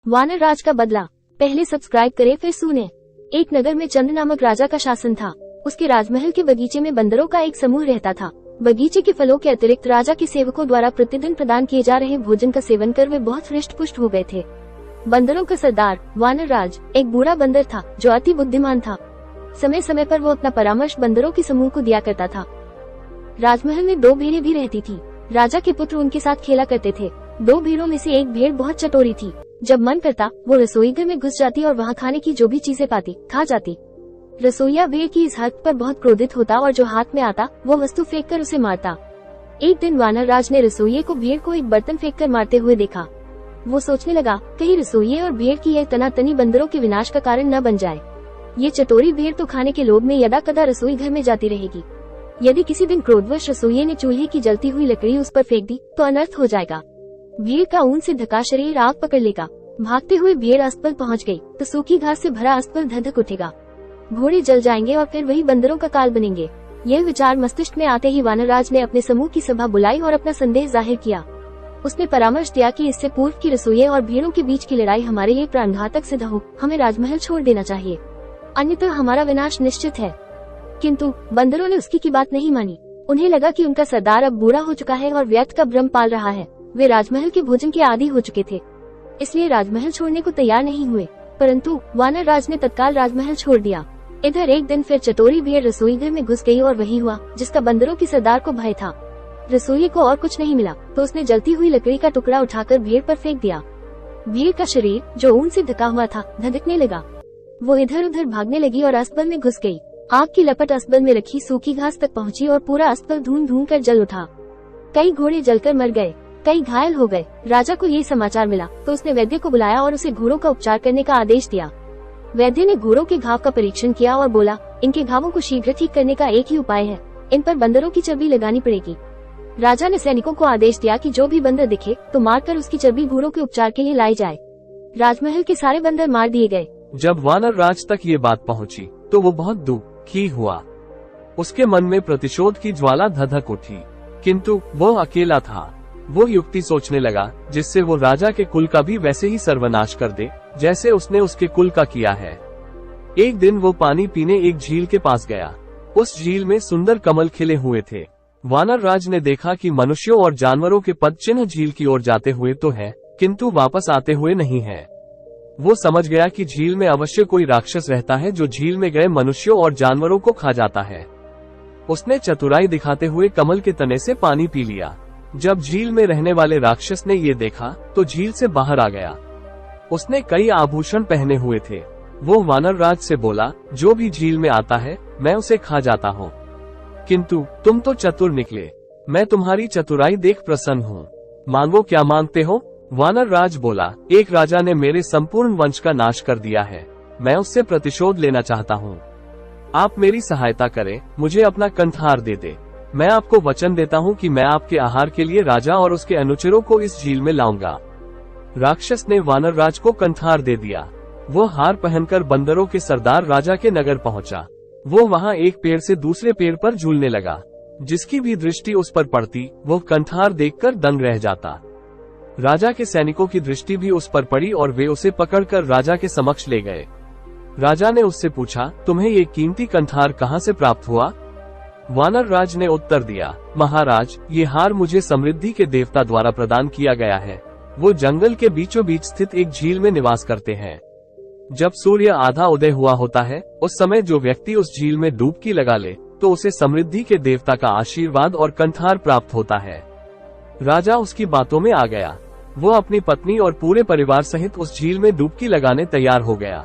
वानर राज का बदला। पहले सब्सक्राइब करें फिर सुने। एक नगर में चंद्र नामक राजा का शासन था। उसके राजमहल के बगीचे में बंदरों का एक समूह रहता था। बगीचे के फलों के अतिरिक्त राजा के सेवकों द्वारा प्रतिदिन प्रदान किए जा रहे भोजन का सेवन कर वे बहुत हृष्ट पुष्ट हो गए थे। बंदरों का सरदार वानर राज एक बूढ़ा बंदर था जो अति बुद्धिमान था। समय समय पर वो अपना परामर्श बंदरों के समूह को दिया करता था। राजमहल में 2 भेड़ें भी रहती थी। राजा के पुत्र उनके साथ खेला करते थे। 2 भेड़ों में से एक भेड़ बहुत चटोरी थी। जब मन करता वो रसोई घर में घुस जाती और वहाँ खाने की जो भी चीजें पाती खा जाती। रसोईया भेड़ की इस हरकत पर बहुत क्रोधित होता और जो हाथ में आता वो वस्तु फेंक कर उसे मारता। एक दिन वानर राज ने रसोइये को भेड़ को एक बर्तन फेंक कर मारते हुए देखा। वो सोचने लगा कहीं रसोइये और भेड़ की यह तनातनी बंदरों के विनाश का कारण न बन जाए। ये चटोरी भेड़ तो खाने के लोभ में यदा कदा रसोई घर में जाती रहेगी। यदि किसी दिन क्रोधवश रसोइये ने चूल्हे की जलती हुई लकड़ी उस पर फेंक दी तो अनर्थ हो जाएगा। भेड़ का ऊन से ढका शरीर आग पकड़ लेगा। भागते हुए भेड़ अस्पताल पहुंच गई तो सूखी घास से भरा अस्पताल धधक उठेगा। घोड़े जल जाएंगे और फिर वही बंदरों का काल बनेंगे। यह विचार मस्तिष्क में आते ही वानरराज ने अपने समूह की सभा बुलाई और अपना संदेह जाहिर किया। उसने परामर्श दिया कि इससे पूर्व की रसोइये और भेड़ों के बीच की लड़ाई हमारे लिए प्राणघातक सिद्ध हो, हमें राजमहल छोड़ देना चाहिए, अन्यथा हमारा विनाश निश्चित है। किंतु बंदरों ने उसकी बात नहीं मानी। उन्हें लगा कि उनका सरदार अब बूढ़ा हो चुका है और व्यर्थ का भ्रम पाल रहा है। वे राजमहल के भोजन के आदी हो चुके थे, इसलिए राजमहल छोड़ने को तैयार नहीं हुए। परंतु वानर राज ने तत्काल राजमहल छोड़ दिया। इधर एक दिन फिर चटोरी भेड़ रसोई घर में घुस गई और वही हुआ जिसका बंदरों के सरदार को भय था। रसोई को और कुछ नहीं मिला तो उसने जलती हुई लकड़ी का टुकड़ा उठाकर भेड़ पर फेंक दिया। भेड़ का शरीर जो ऊन से ढका हुआ था धधकने लगा। वो इधर उधर भागने लगी और अस्पताल में घुस गई। आग की लपट अस्पताल में रखी सूखी घास तक पहुंची और पूरा अस्पताल धूम धूम कर जल उठा। कई घोड़े जलकर मर गए, कई घायल हो गए। राजा को ये समाचार मिला तो उसने वैद्य को बुलाया और उसे घोड़ों का उपचार करने का आदेश दिया। वैद्य ने घोड़ों के घाव का परीक्षण किया और बोला, इनके घावों को शीघ्र ठीक करने का एक ही उपाय है, इन पर बंदरों की चर्बी लगानी पड़ेगी। राजा ने सैनिकों को आदेश दिया कि जो भी बंदर दिखे तो मारकर उसकी चर्बी घोड़ों के उपचार के लिए लाई जाए। राजमहल के सारे बंदर मार दिए गए। जब वानर राज तक ये बात पहुंची तो वो बहुत दुखी हुआ। उसके मन में प्रतिशोध की ज्वाला धधक उठी, किंतु वो अकेला था। वो युक्ति सोचने लगा जिससे वो राजा के कुल का भी वैसे ही सर्वनाश कर दे जैसे उसने उसके कुल का किया है। एक दिन वो पानी पीने एक झील के पास गया। उस झील में सुंदर कमल खिले हुए थे। वानर राज ने देखा कि मनुष्यों और जानवरों के पद चिन्ह झील की ओर जाते हुए तो है, किंतु वापस आते हुए नहीं है। वो समझ गया कि झील में अवश्य कोई राक्षस रहता है जो झील में गए मनुष्यों और जानवरों को खा जाता है। उसने चतुराई दिखाते हुए कमल के तने से पानी पी लिया। जब झील में रहने वाले राक्षस ने ये देखा तो झील से बाहर आ गया। उसने कई आभूषण पहने हुए थे। वो वानर राज से बोला, जो भी झील में आता है मैं उसे खा जाता हूँ, किंतु तुम तो चतुर निकले, मैं तुम्हारी चतुराई देख प्रसन्न हूँ। मांगो क्या मांगते हो? वानर राज बोला, एक राजा ने मेरे संपूर्ण वंश का नाश कर दिया है, मैं उससे प्रतिशोध लेना चाहता हूँ। आप मेरी सहायता करें, मुझे अपना कंठहार दे दे। मैं आपको वचन देता हूँ कि मैं आपके आहार के लिए राजा और उसके अनुचरों को इस झील में लाऊंगा। राक्षस ने वानर राज को कंठहार दे दिया। वो हार पहनकर बंदरों के सरदार राजा के नगर पहुंचा। वो वहाँ एक पेड़ से दूसरे पेड़ पर झूलने लगा। जिसकी भी दृष्टि उस पर पड़ती वो कंठहार देखकर दंग रह जाता। राजा के सैनिकों की दृष्टि भी उस पर पड़ी और वे उसे पकड़कर राजा के समक्ष ले गए। राजा ने उससे पूछा, तुम्हें ये कीमती कंठहार कहाँ से प्राप्त हुआ? वानर राज ने उत्तर दिया, महाराज, ये हार मुझे समृद्धि के देवता द्वारा प्रदान किया गया है। वो जंगल के बीचों बीच स्थित एक झील में निवास करते हैं। जब सूर्य आधा उदय हुआ होता है उस समय जो व्यक्ति उस झील में डुबकी लगा ले तो उसे समृद्धि के देवता का आशीर्वाद और कंठहार प्राप्त होता है। राजा उसकी बातों में आ गया। वो अपनी पत्नी और पूरे परिवार सहित उस झील में डुबकी लगाने तैयार हो गया।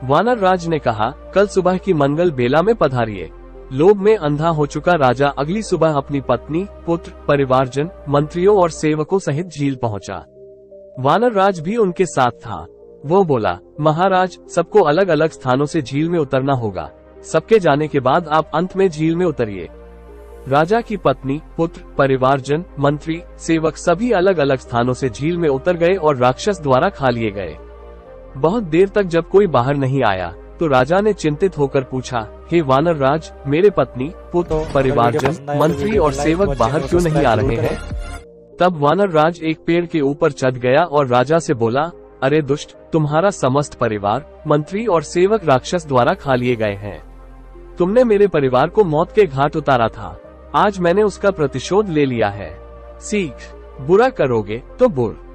वानर राज ने कहा, कल सुबह की मंगल बेला में पधारिए। लोभ में अंधा हो चुका राजा अगली सुबह अपनी पत्नी, पुत्र, परिवारजन, मंत्रियों और सेवकों सहित झील पहुंचा। वानर राज भी उनके साथ था। वो बोला, महाराज, सबको अलग अलग स्थानों से झील में उतरना होगा। सबके जाने के बाद आप अंत में झील में उतरिए। राजा की पत्नी, पुत्र, परिवारजन, मंत्री, सेवक सभी अलग अलग स्थानों से झील में उतर गए और राक्षस द्वारा खा लिए गए। बहुत देर तक जब कोई बाहर नहीं आया तो राजा ने चिंतित होकर पूछा, हे वानर राज, मेरे पत्नी, पुत्र, परिवारजन, मंत्री और सेवक बाहर क्यों नहीं आ रहे हैं? तब वानर राज एक पेड़ के ऊपर चढ़ गया और राजा से बोला, अरे दुष्ट, तुम्हारा समस्त परिवार, मंत्री और सेवक राक्षस द्वारा खा लिए गए हैं। तुमने मेरे परिवार को मौत के घाट उतारा था, आज मैंने उसका प्रतिशोध ले लिया है। सीख, बुरा करोगे तो बुर।